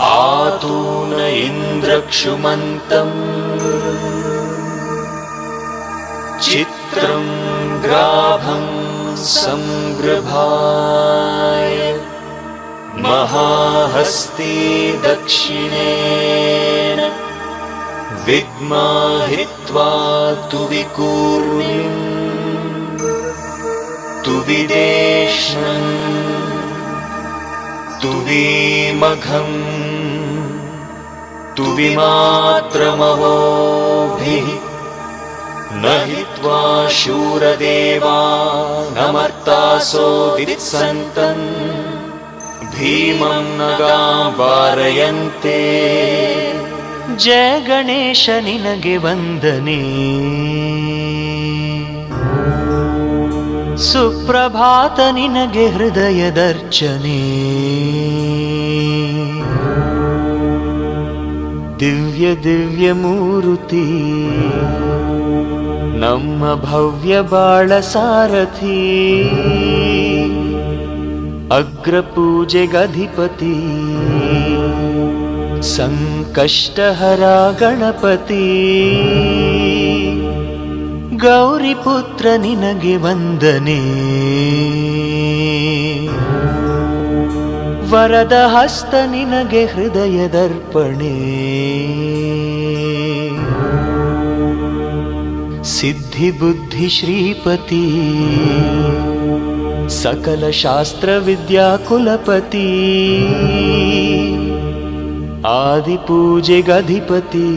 आतून इन्द्रक्षुमन्तम् चित्रं ग्राभं संगृभाय महाहस्ती दक्षिणेन विद्माहित्वा तु विकूर्मिं तु विदेष्णं तु विमघं तु विमात्रमहोभिः न हित्वा शूरदेवानमर्तासोदित्सन्तं भीमं नगां वारयन्ते। जय गणेश निनगे ವಂದನೆ, ಸುಪ್ರಭಾತ ನಿನಗೆ ಹೃದಯದರ್ಚನೆ, ದಿವ್ಯ ದಿವ್ಯ ಮೂರುತಿ ನಮ್ಮ ಭವ್ಯ ಬಾಳ ಸಾರಥಿ, ಅಗ್ರ ಪೂಜೆಗಧಿಪತಿ ಸಂಕಷ್ಟಹರ ಗಣಪತಿ, ಗೌರಿಪುತ್ರ ನಿನಗೆ ವಂದನೆ, ವರದ ಹಸ್ತ ನಿನಗೆ ಹೃದಯದರ್ಪಣೆ, ಸಿದ್ಧಿ ಬುದ್ಧಿ ಶ್ರೀಪತಿ ಸಕಲ ಶಾಸ್ತ್ರ ವಿದ್ಯಾ ಕುಲಪತಿ, ಆದಿ ಪೂಜೆಗಧಿಪತಿ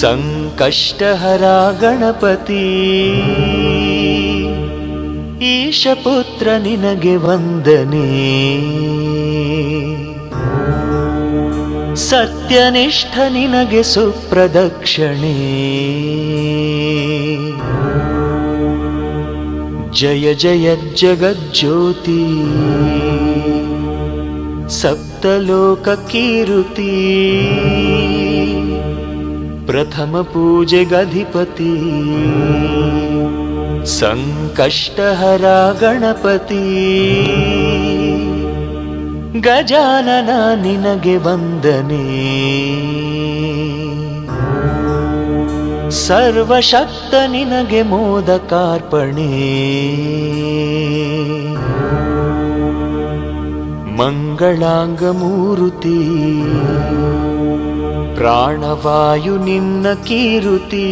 ಸಂಕಷ್ಟಹರ ಗಣಪತಿ, ಈಶಪುತ್ರ ನಿನಗೆ ವಂದನೆ, ಸತ್ಯನಿಷ್ಠ ನಿನಗೆ ಸುಪ್ರದಕ್ಷಿಣೆ, ಜಯ ಜಯ ಜಗಜ್ಯೋತಿ ಸಪ್ತಲೋಕ ಕೀರುತಿ ಪ್ರಥಮ ಪೂಜೆಗಧಿಪತಿ ಸಂಕಷ್ಟಹರ ಗಣಪತಿ ಗಜಾನನ ನಿನಗೆ ವಂದನೆ ಸರ್ವಶಕ್ತ ನಿನಗೆ ಮೋದಕಾರ್ಪಣೆ ಮಂಗಳಾಂಗ ಮೂರುತಿ ಪ್ರಾಣವಾಯು ನಿನ್ನ ಕೀರುತಿ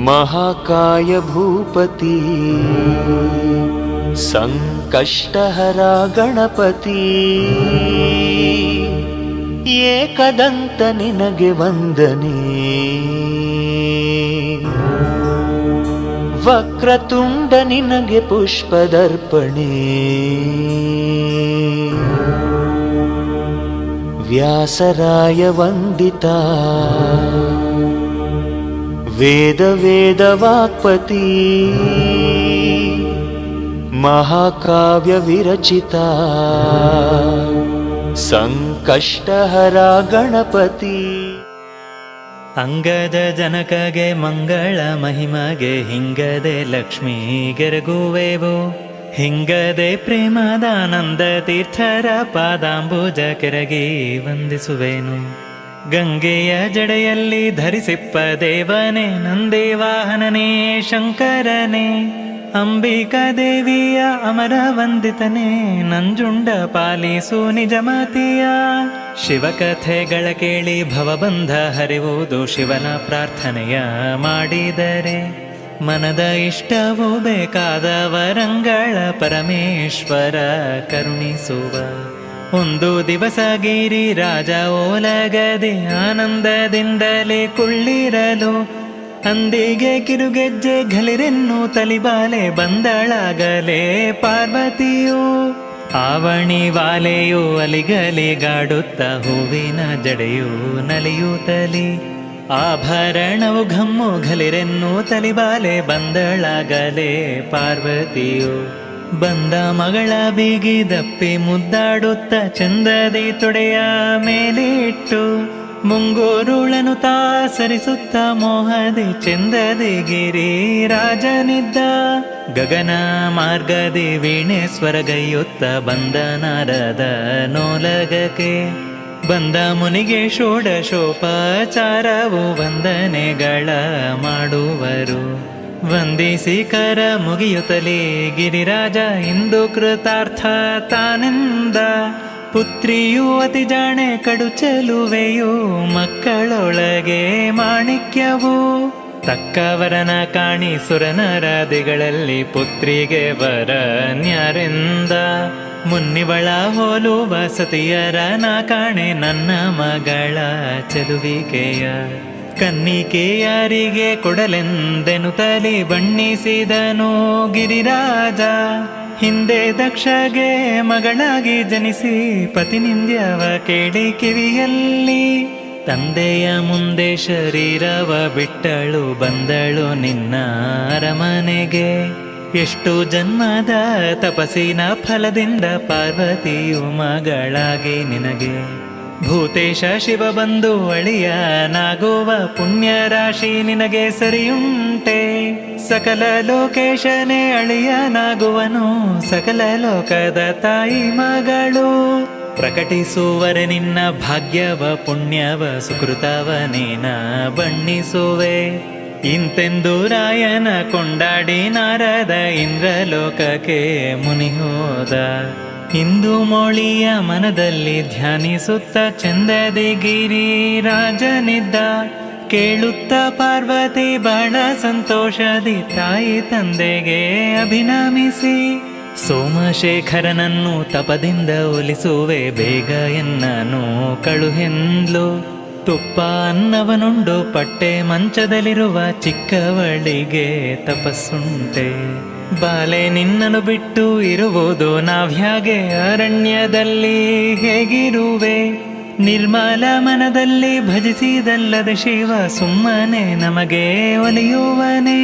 ಮಹಾಕಾಯ ಭೂಪತಿ ಸಂಕಷ್ಟಹರ ಗಣಪತಿ ಏಕದಂತ ನಿನಗೆ ವಂದನೆ ವಕ್ರತುಂಡ ನಿನಗೆ ಪುಷ್ಪದರ್ಪಣೆ ವ್ಯಾಸರಾಯ ವಂದಿತ ವೇದ ವೇದ ವಾಕ್ಪತಿ ಮಹಾಕಾವ್ಯ ವಿರಚಿತ ಸಂಕಷ್ಟಹರ ಗಣಪತಿ ಅಂಗದ ಜನಕಗೆ ಮಂಗಳ ಮಹಿಮಗೆ ಹಿಂಗದೆ ಲಕ್ಷ್ಮೀ ಗೆರಗುವೆವು ಹಿಂಗದೆ ಪ್ರೇಮದಾನಂದ ತೀರ್ಥರ ಪಾದಾಂಬುಜ ಕೆರಗಿ ವಂದಿಸುವೆನು ಗಂಗೆಯ ಜಡೆಯಲ್ಲಿ ಧರಿಸಿಪ್ಪ ದೇವನೇ ನಂದಿ ವಾಹನನೇ ಶಂಕರನೇ ಅಂಬಿಕಾ ದೇವಿಯ ಅಮರ ವಂದಿತನೇ ನಂಜುಂಡ ಪಾಲಿಸು ನಿಜಮತಿಯ ಶಿವಕಥೆಗಳ ಕೇಳಿ ಭವಬಂಧ ಹರಿವುದು ಶಿವನ ಪ್ರಾರ್ಥನೆಯ ಮಾಡಿದರೆ ಮನದ ಇಷ್ಟವೂ ಬೇಕಾದ ವರಂಗಳ ಪರಮೇಶ್ವರ ಕರುಣಿಸುವ ಒಂದು ದಿವಸ ಗಿರಿ ರಾಜ ಓಲಗದೆ ಆನಂದದಿಂದಲೇ ಕುಳ್ಳಿರಲು ಅಂದಿಗೆ ಕಿರುಗೆಜ್ಜೆ ಘಲಿರೆನ್ನು ತಲಿಬಾಲೆ ಬಂದಳಾಗಲೇ ಪಾರ್ವತಿಯು ಆವಣಿ ವಾಲೆಯು ಅಲಿಗಲಿಗಾಡುತ್ತ ಹೂವಿನ ಜಡೆಯು ನಲಿಯುತ್ತಲಿ ಆಭರಣವು ಘಮ್ಮು ಘಲಿರೆನ್ನು ತಲಿಬಾಲೆ ಬಂದಳಾಗಲೇ ಪಾರ್ವತಿಯು ಬಂದ ಮಗಳ ಬೀಗಿದಪ್ಪಿ ಮುದ್ದಾಡುತ್ತ ಚಂದದಿ ತೊಡೆಯ ಮೇಲೆ ಇಟ್ಟು ಮುಂಗೋರುಳನು ತಾ ಸರಿಸುತ್ತ ಮೋಹದಿ ಚಂದದಿ ಗಿರಿ ರಾಜನಿದ್ದ ಗಗನ ಮಾರ್ಗದಿ ವೀಣೆ ಸ್ವರಗೈಯುತ್ತ ಬಂದ ನಾರದ ನೋಲಗಕ್ಕೆ ಬಂದ ಮುನಿಗೆ ಷೋಡಶೋಪಚಾರವು ವಂದನೆಗಳ ಮಾಡುವರು ವಂದಿಸಿ ಕರ ಮುಗಿಯುತ್ತಲೇ ಗಿರಿರಾಜ ಇಂದು ಕೃತಾರ್ಥ ತಾನೆಂದ ಪುತ್ರಿಯು ಅತಿ ಜಾಣೆ ಕಡು ಚೆಲುವೆಯು ಮಕ್ಕಳೊಳಗೆ ಮಾಣಿಕ್ಯವು ತಕ್ಕವರನ ಕಾಣಿ ಸುರನರಾದಿಗಳಲ್ಲಿ ಪುತ್ರಿಗೆ ವರನ್ಯಾರೆಂದ ಮುನ್ನಿವಳ ಹೋಲುವ ಸತಿಯರನ ಕಾಣೆ ನನ್ನ ಮಗಳ ಚೆಲುವಿಕೆಯ ಕನ್ನಿಕೆ ಯಾರಿಗೆ ಕೊಡಲೆಂದೆನು ತಲಿ ಬಣ್ಣಿಸಿದನು ಗಿರಿರಾಜ ಹಿಂದೆ ದಕ್ಷಗೆ ಮಗಳಾಗಿ ಜನಿಸಿ ಪತಿನಿಂದ್ಯವ ಕೇಳಿ ಕಿವಿಯಲ್ಲಿ ತಂದೆಯ ಮುಂದೆ ಶರೀರವ ಬಿಟ್ಟಳು ಬಂದಳು ನಿನ್ನ ಅರಮನೆಗೆ ಎಷ್ಟು ಜನ್ಮದ ತಪಸ್ಸಿನ ಫಲದಿಂದ ಪಾರ್ವತಿಯು ಮಗಳಾಗಿ ನಿನಗೆ ಭೂತೇಶ ಶಿವ ಬಂದು ಅಳಿಯನಾಗುವ ಪುಣ್ಯ ರಾಶಿ ನಿನಗೆ ಸರಿಯುಂಟೆ ಸಕಲ ಲೋಕೇಶನೇ ಅಳಿಯನಾಗುವನು ಸಕಲ ಲೋಕದ ತಾಯಿ ಮಗಳು ಪ್ರಕಟಿಸುವರೆ ನಿನ್ನ ಭಾಗ್ಯವ ಪುಣ್ಯವ ಸುಕೃತವನೇನ ಬಣ್ಣಿಸುವೆ ಇಂತೆಂದು ರಾಯನ ಕೊಂಡಾಡಿ ನಾರದ ಇಂದ್ರಲೋಕಕ್ಕೆ ಮುನಿ ಹೋದ ಇಂದು ಮೋಳಿಯ ಮನದಲ್ಲಿ ಧ್ಯಾನಿಸುತ್ತ ಚಂದದಿ ಗಿರಿ ರಾಜನಿದ್ದ ಕೇಳುತ್ತ ಪಾರ್ವತಿ ಬಹಳ ಸಂತೋಷದಿ ತಾಯಿ ತಂದೆಗೆ ಅಭಿನಮಿಸಿ ಸೋಮಶೇಖರನನ್ನು ತಪದಿಂದ ಒಲಿಸುವೆ ಬೇಗ ಎನ್ನನು ಕಳುಹೆಂದ್ಲು ತುಪ್ಪ ಅನ್ನವನುಂಡು ಪಟ್ಟೆ ಮಂಚದಲ್ಲಿರುವ ಚಿಕ್ಕವಳಿಗೆ ತಪಸ್ಸುಂಟೆ ಬಾಲೆ ನಿನ್ನನ್ನು ಬಿಟ್ಟು ಇರುವುದು ನಾವ್ಯಾಗೆ ಅರಣ್ಯದಲ್ಲಿ ಹೇಗಿರುವೆ ನಿರ್ಮಲ ಮನದಲ್ಲಿ ಭಜಿಸಿದಲ್ಲದ ಶಿವ ಸುಮ್ಮನೆ ನಮಗೆ ಒಲಿಯುವನೇ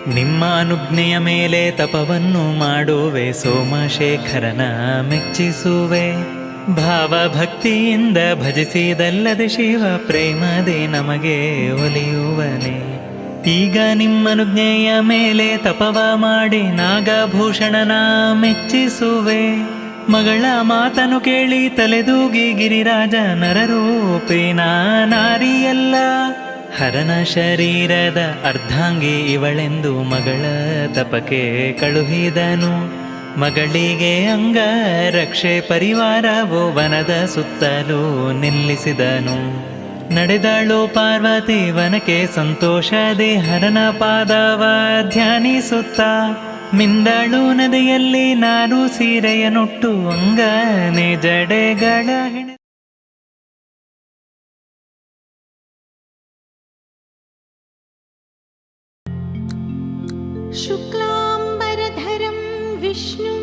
ನಿಮ್ಮ ಅನುಜ್ಞೆಯ ಮೇಲೆ ತಪವನ್ನು ಮಾಡುವೆ, ಸೋಮಶೇಖರನ ಮೆಚ್ಚಿಸುವೆ. ಭಾವಭಕ್ತಿಯಿಂದ ಭಜಿಸಿದಲ್ಲದೆ ಶಿವ ಪ್ರೇಮದೆ ನಮಗೆ ಒಲಿಯುವನೆ. ಈಗ ನಿಮ್ಮನುಜ್ಞೆಯ ಮೇಲೆ ತಪವ ಮಾಡಿ ನಾಗಭೂಷಣನ ಮೆಚ್ಚಿಸುವೆ. ಮಗಳ ಮಾತನು ಕೇಳಿ ತಲೆದೂಗಿ ಗಿರಿರಾಜ ನರರೂಪಿನ ನಾರಿಯಲ್ಲ, ಹರನ ಶರೀರದ ಅರ್ಧಾಂಗಿ ಇವಳೆಂದು ಮಗಳ ತಪಕ್ಕೆ ಕಳುಹಿದನು. ಮಗಳಿಗೆ ಅಂಗ ರಕ್ಷೆ ಪರಿವಾರವು ವನದ ಸುತ್ತಲೂ ನಿಲ್ಲಿಸಿದನು. ನಡೆದಳು ಪಾರ್ವತಿ ವನಕ್ಕೆ ಸಂತೋಷದೆ ಹರನ ಪಾದವ ಧ್ಯಾನಿಸುತ್ತ. ಮಿಂದಳು ನದಿಯಲ್ಲಿ ನಾರು ಸೀರೆಯನುಟ್ಟು ಅಂಗನೆ ಜಡೆಗಳ ಹೆಣೆ. ಶುಕ್ಲಾಂಬರಧರಂ ವಿಷ್ಣುಂ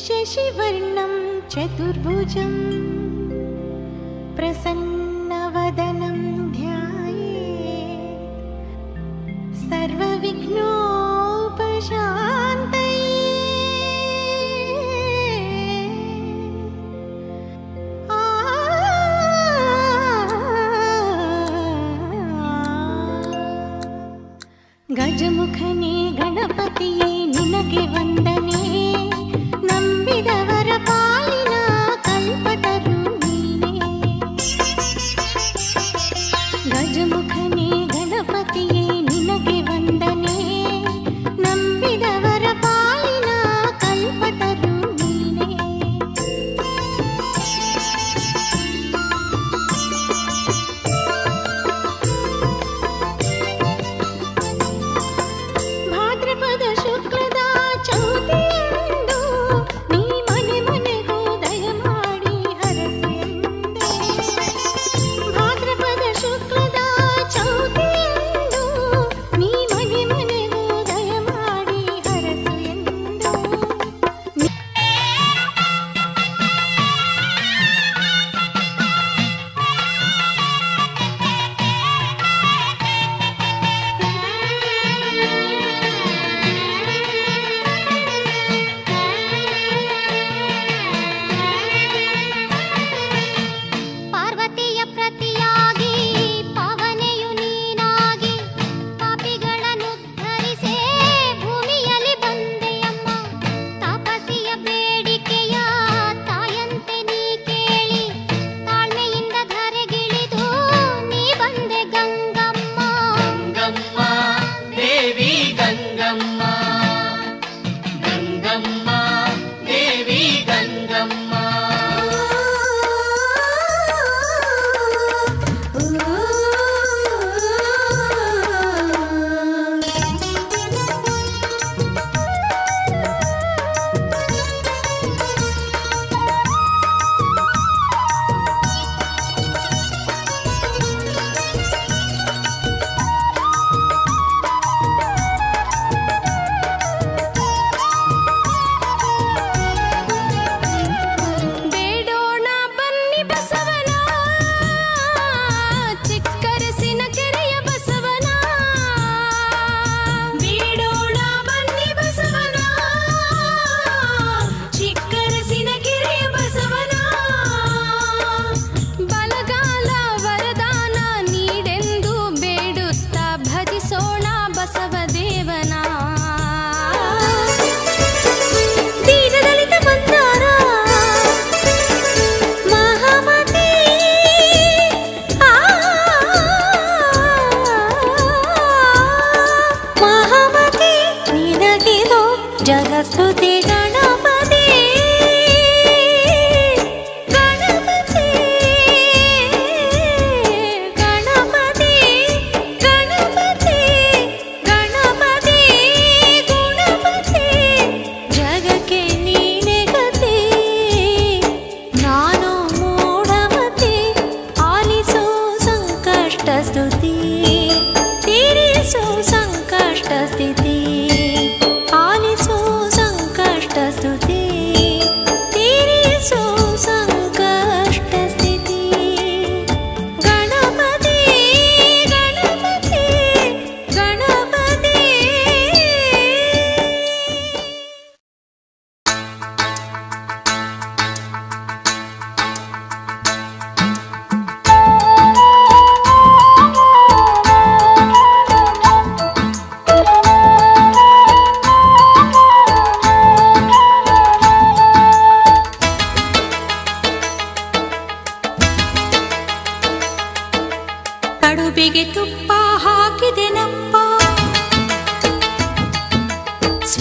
ಶಶಿವರ್ಣಂ ಚತುರ್ಭುಜಂ ಪ್ರಸನ್ನವದನಂ ಧ್ಯಾಯೇತ್ ಸರ್ವವಿಘ್ನೋಪಶಾಂತಯೇ. ಗಜಮುಖನೇ ಗಣಪತಿಯೇ ನಿನಗೆ ವಂದನೆ, ನಂಬಿದವರ ಪಾಲಿನ ಕಲ್ಪತರು ನೀನೇ. ಗಜಮುಖನೇ ಗಣಪತಿಯೇ ನಿನಗೆ ವಂದನೆ, ನಂಬಿದವರ ಪಾಲಿನ ಕಲ್ಪತರು ನೀನೇ. ಭಾದ್ರಪದ ಶುಕ್ಲದ ಚೌ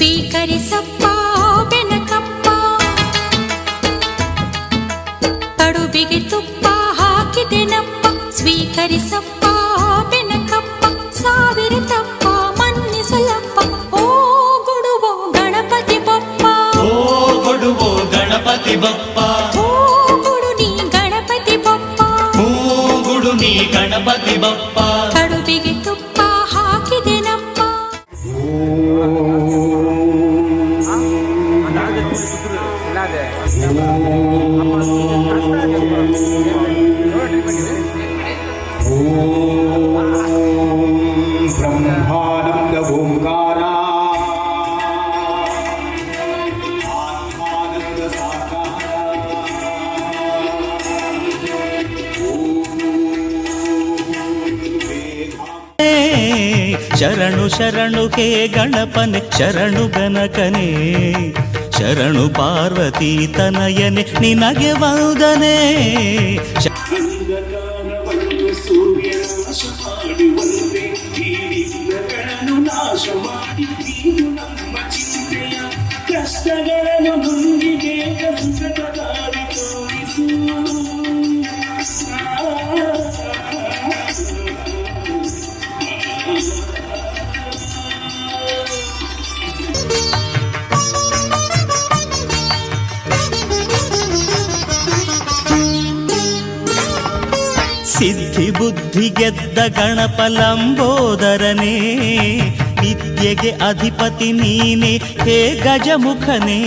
ಸ್ವೀಕರಿಸಪ್ಪ ಬೆನಕಪ್ಪ, ಕಡುಬಿಗೆ ತುಪ್ಪ ಹಾಕಿದೆನಪ್ಪ. ಸ್ವೀಕರಿಸಪ್ಪ ಬೆನಕಪ್ಪ, ಸಾವಿರ ತಪ್ಪ ಮನ್ನಿಸಲಪ್ಪ. ಓ ಗುಡುವೋ ಗಣಪತಿ ಬಪ್ಪ, ಓ ಕೊಡುವೋ ಗಣಪತಿ ಬಪ್ಪ, ಓ ಗುಡು ನೀ ಗಣಪತಿ ಬಪ್ಪ. ಹೂ ಗುಡು ನೀ ಗಣಪತಿ ಬಪ್ಪ. ಕಡುಬಿಗೆ ತುಪ್ಪ ಹಾಕಿದೆನಪ್ಪ. ಬ್ರಹ್ಮಾನಂದ ಓಂಕಾರ ಆತ್ಮಾನಂದ ಸಾಕಾರ ಶರಣು ಶರಣು ಹೇ ಗಣಪನೆ, ಶರಣು ಗಣಕನೇ, ಶರಣು ಪಾರ್ವತಿ ತನಯನೆ, ನಿನಗೆ ವಂದನೆ. ಅಂಧಕಾರವನ್ನು ಸೂರ್ಯನ ನಾಶ ಮಾಡುವಂತೆ ಈ ವಿಘ್ನಗಳನ್ನು ನಾಶ ಮಾಡಿ ನೀನು ನಮ್ಮ ಚಿಂತೆಯ ಕಷ್ಟಗಳನ್ನು ನುಂಗಿ ಬೇಗ ಸುಖದ ದಾರಿ ತೋರಿಸು. ಸಿದ್ಧಿ ಬುದ್ಧಿ ಗೆದ್ದ ಗಣಪ ಲಂಬೋದರನೇ, ವಿದ್ಯೆಗೆ ಅಧಿಪತಿ ನೀನೆ ಹೇ ಗಜಮುಖನೇ.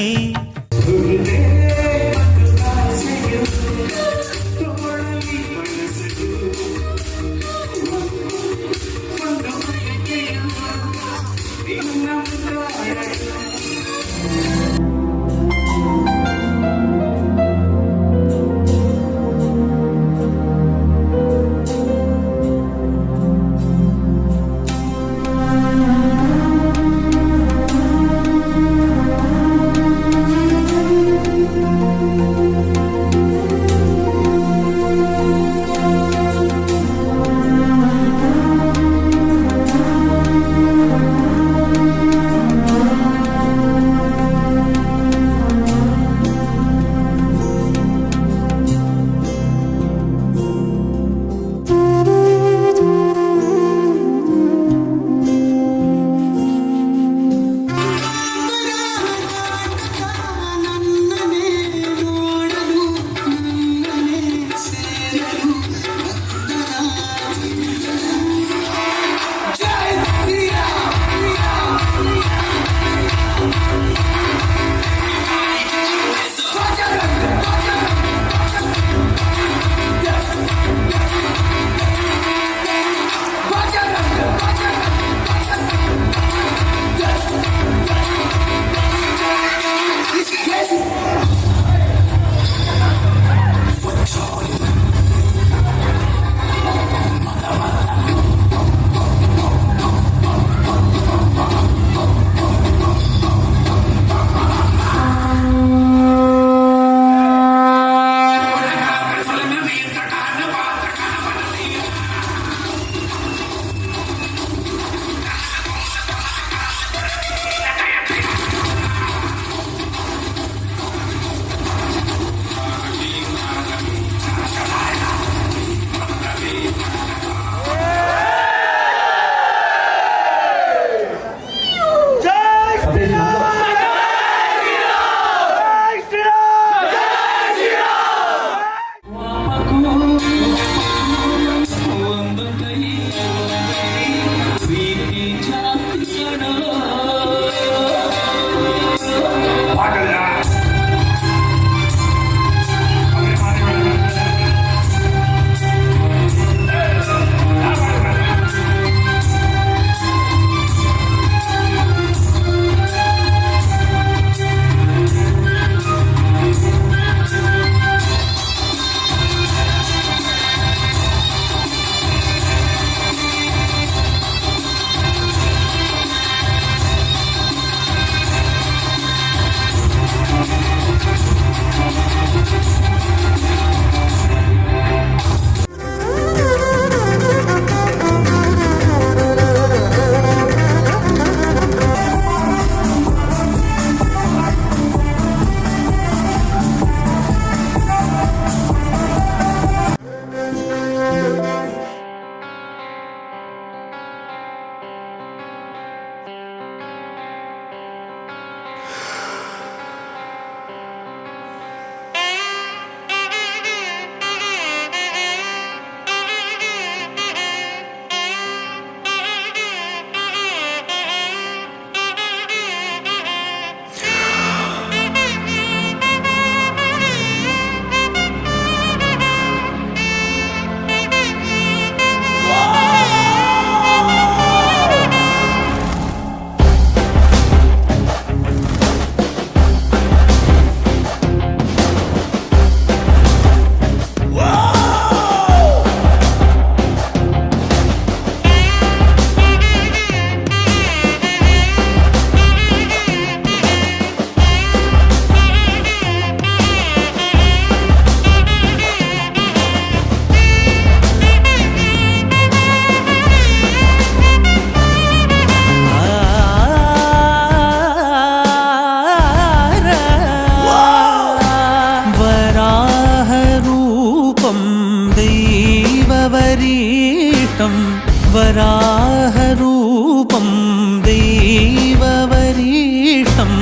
वरीष्ठं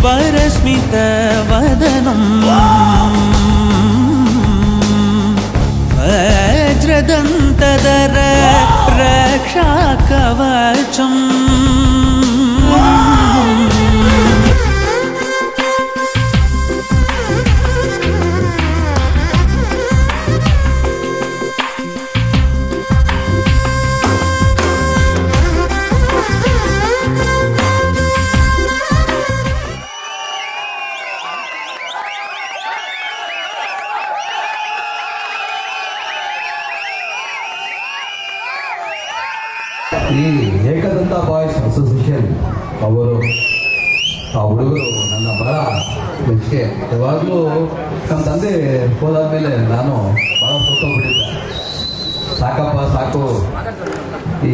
वरस्मितवदनं वज्रदन्तधर रक्षाकवचम् ಈ ಏಕದಂತ ಬಾಯ್ಸ್ ಅಸೋಸಿಯೇಷನ್ ಅವರು ಆ ಹುಡುಗರು ನನ್ನ ಬಹಳ ಇಷ್ಟೇ. ಯಾವಾಗಲೂ ನಮ್ಮ ತಂದೆ ಹೋದಾದ್ಮೇಲೆ ನಾನು ಭಾಳ ಸೋತೋಗ್ಬಿಟ್ಟಿದ್ದೆ. ಸಾಕಪ್ಪ ಸಾಕು, ಈ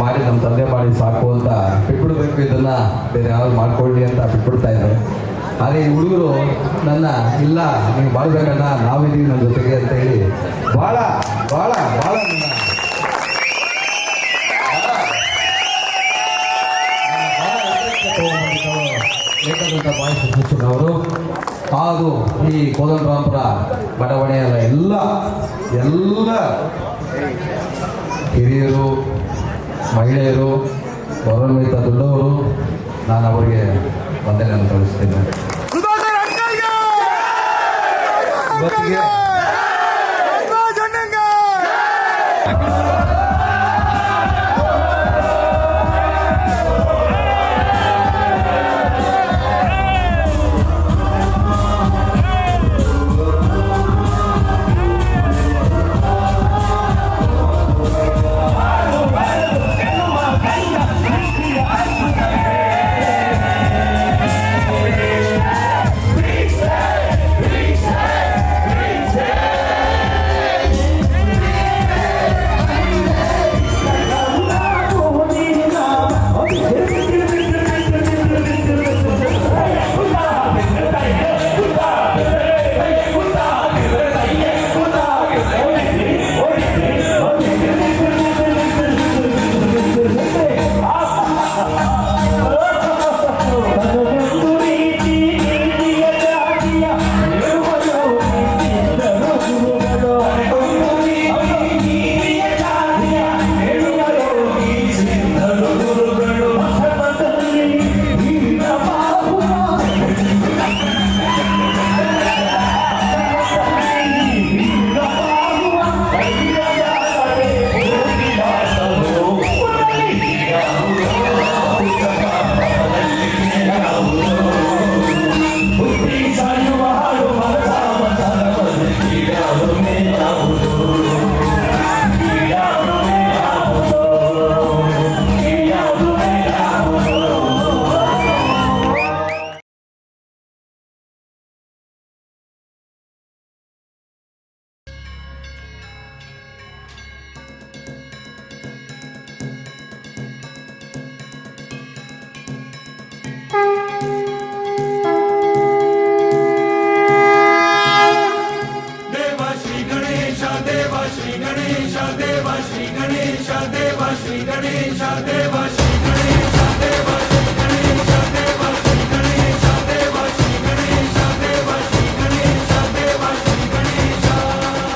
ಮಾಡಿ ನಮ್ಮ ತಂದೆ ಮಾಡಿ ಸಾಕು ಅಂತ ಬಿಟ್ಬಿಡ್ಬೇಕು, ಇದನ್ನು ಬೇರೆ ಯಾವ್ದು ಮಾಡ್ಕೊಳ್ಳಿ ಅಂತ ಬಿಟ್ಬಿಡ್ತಾ ಇದ್ದಾರೆ. ಆದರೆ ಈ ಹುಡುಗರು ನನ್ನ ಇಲ್ಲ ನೀವು ಮಾಡಬೇಕಣ್ಣ, ನಾವಿದ್ದೀವಿ ನನ್ನ ಜೊತೆಗೆ ಅಂತ ಹೇಳಿ ಭಾಳ ಭಾಳ ಭಾಳ ನನ್ನ ಏಕದಂತ ಬಾಯ್ಸ್ ಅಸೋಸಿಯೇಷನ್ ಅವರು ಹಾಗೂ ಈ ಕೋದಂಡರಾಮಪುರ ಬಡಾವಣೆಯ ಎಲ್ಲ ಹಿರಿಯರು, ಮಹಿಳೆಯರು, ಗೌರವಾನ್ವಿತ ದೊಡ್ಡವರು, ನಾನು ಅವರಿಗೆ ವಂದನೆಯನ್ನು ತೋರಿಸ್ತೇನೆ. ಇವತ್ತಿಗೆ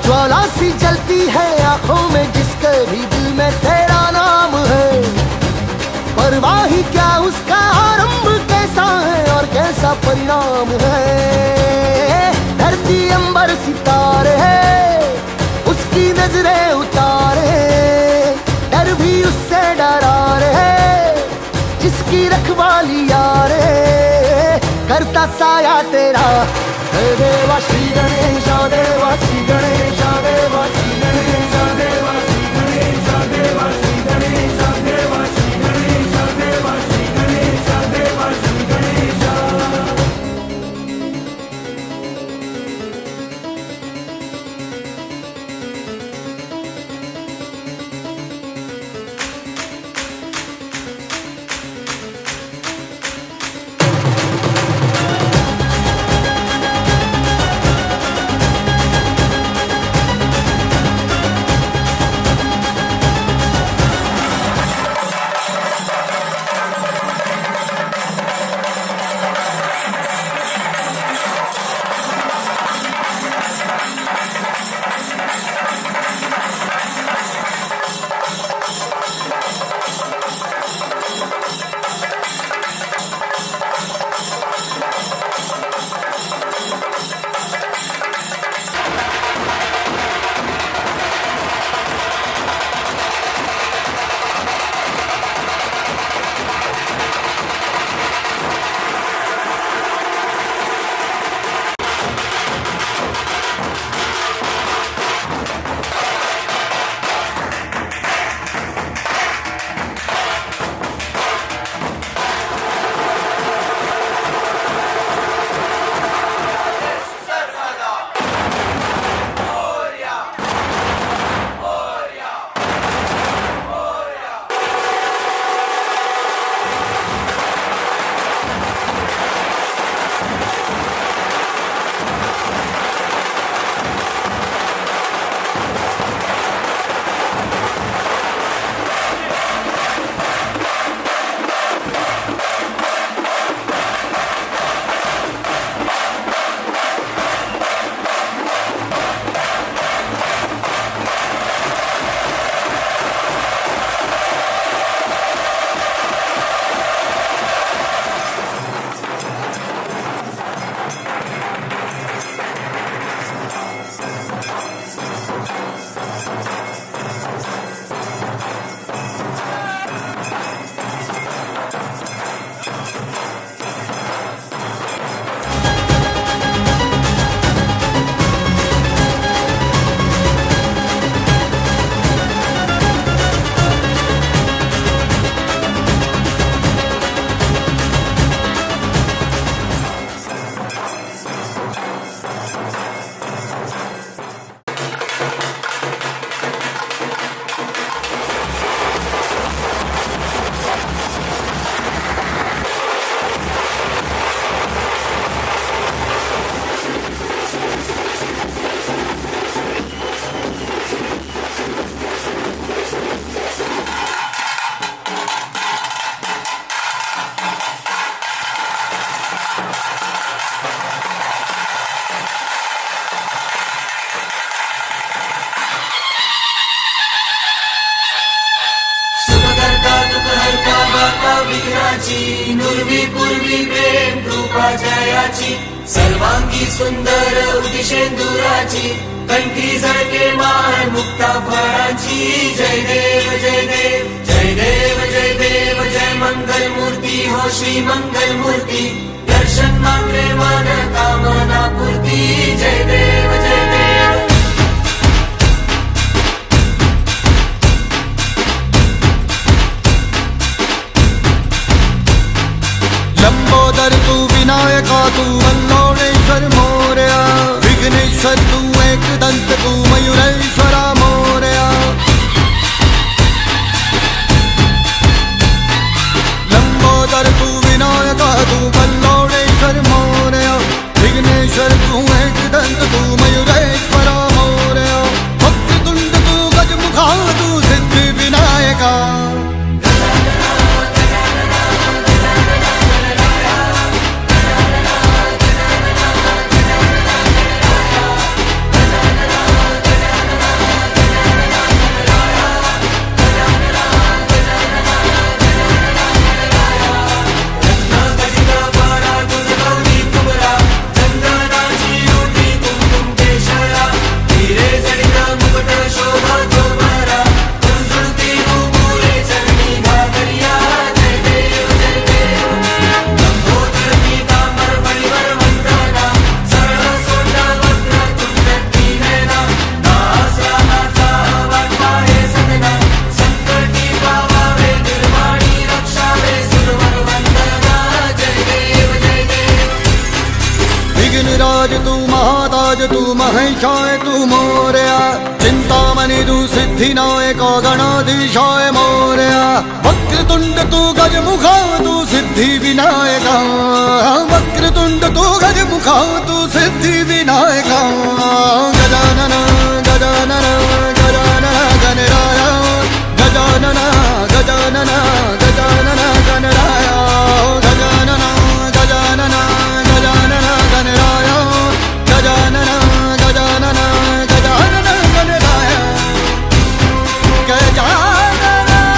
ज्वाला सी जलती है आंखों में, जिसके भी दिल में तेरा नाम है। परवाही क्या उसका आरंभ कैसा है और कैसा परिणाम है। धरती अंबर सितारे है, उसकी नजरें उतारे, डर भी उससे डरा रहे, जिसकी रखवाली यारे करता साया तेरा। देवा श्री गणेश, देवा श्री गणेश, देवा श्री गणेश, देवा श्री गणेश, देवा श्री गणेश, देवा श्री गणेश, देवा श्री गणेश, देवा श्री गणेश। पूर्वी पूर्वी प्रेम कृपा जयाची सर्वांगी सुंदर उदिशेंदुराची कंठी झळके मान मुक्ता फळाची जय देव जय देव जय देव जय देव जय मंगल मूर्ती हो श्री मंगल मूर्ती दर्शन मात्रे मन कामना पूर्ती जय देव जय देव लंबोदर तू विनायका तू वल्लोळेश्वर मोरया विघ्नेश्वर तू एकदंत तू मयुरेश्वरा मोरया लंबोदर तू विनायका तू वल्लोळेश्वर मोरया विघ्नेश्वर तू एकदंत तू मयुरेश्वरा मोरया वक्रतुंड तू गजमुखा तू सिद्धी विनायका विघ्नराज तू महाताज तू महेशाय तू मोरया चिंतामणि तू सिद्धिनायक गणाधीशाय मोरया वक्रतुंड तू गजमुखा तू सिद्धि विनायका वक्रतुंड तू गजमुखा तू सिद्धि विनायका गजानन गजानन गजानन गणराय गजानन गजानन गजानन गणराय गजानन गजानन गजानन गणराय गजानन गजानन गजानन गणराय गजानन गणराय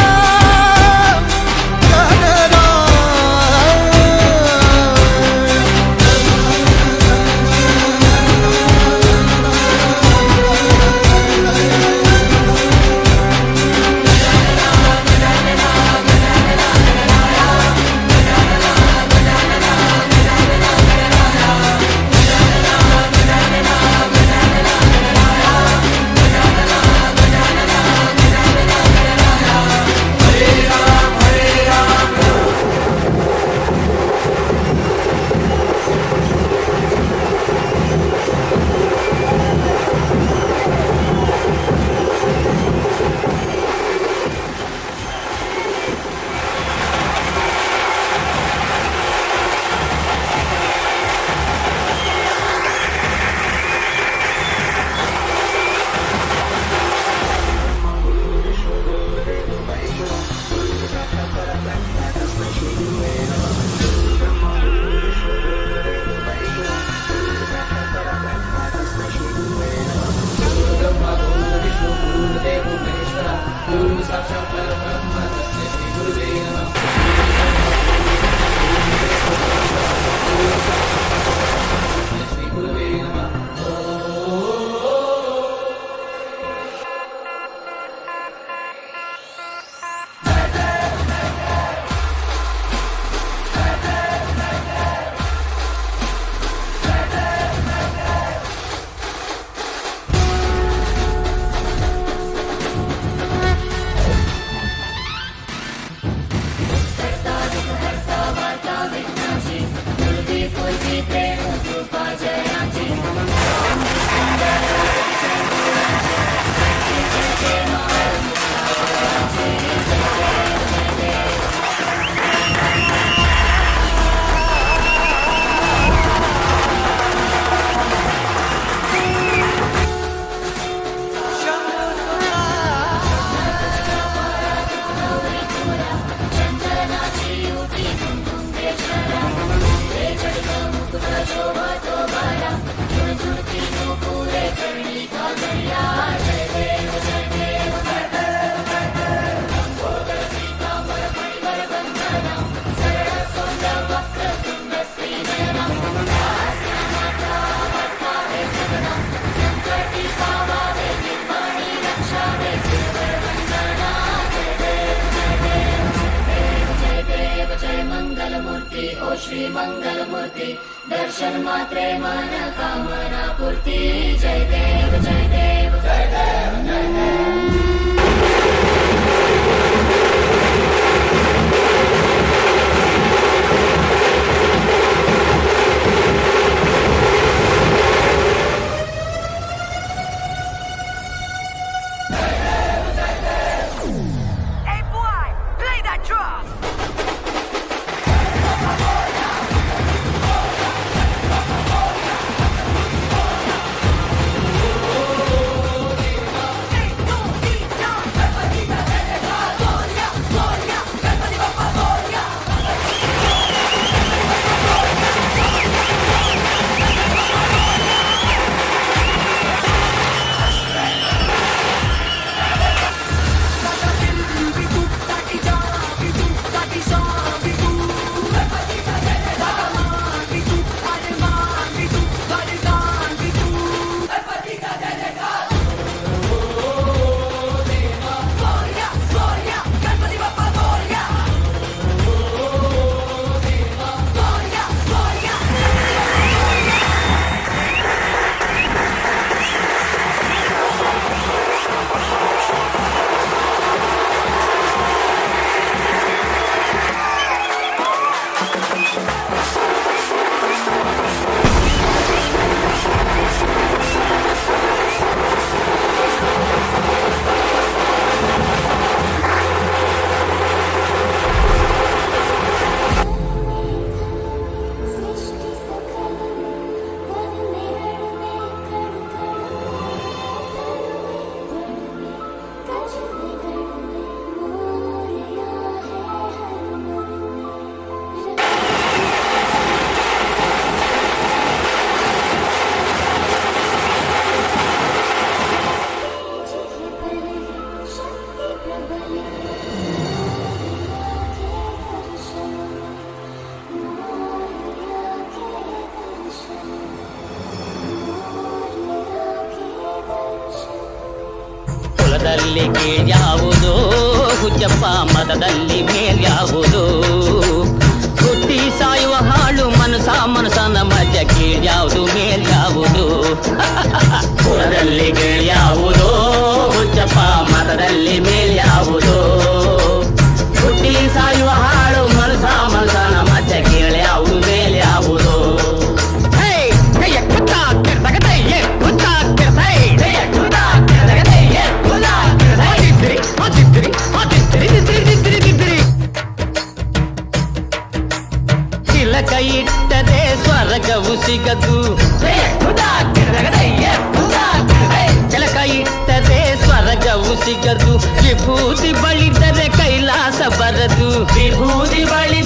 मूर्ति ओ श्री मंगल मूर्ति दर्शन मात्रे मन कामना पूर्ति जय देव जय देव जय देव जय देव। ಕುಲದಲ್ಲಿ ಕೀಳ್ಯಾವುದು ಹುಚ್ಚಪ್ಪ ಮತದಲ್ಲಿ ಮೇಲ್ಯಾವುದು ಹುಟ್ಟಿ ಸಾಯುವ ಹಾಳು ಮನಸನ ಮಧ್ಯ ಕೀಳ್ಯಾವುದು ಮೇಲ್ಯಾವುದು ಕುಲದಲ್ಲಿ ಕೀಳ್ಯಾವುದು ಹುಚ್ಚಪ್ಪ ಮತದಲ್ಲಿ ಮೇಲ್ಯಾವುದು ಹುಟ್ಟಿ ಸಾಯುವ ಹಾಳು ಮನಸನ ಮಧ್ಯ ಕೀಳ್ಯಾವುದು ಮೇಲ್ಯಾವುದು ತಿಲಕ ಇಟ್ಟರೆ ಸ್ವರ್ಗವು ಸಿಗದು ತಿಲಕ ಇಟ್ಟರೆ ಸ್ವರ್ಗವು ಸಿಗದು ವಿಭೂತಿ ಬಳಿದರೆ ಕೈಲಾಸ ಬರದು ವಿಭೂತಿ ಬಳಿ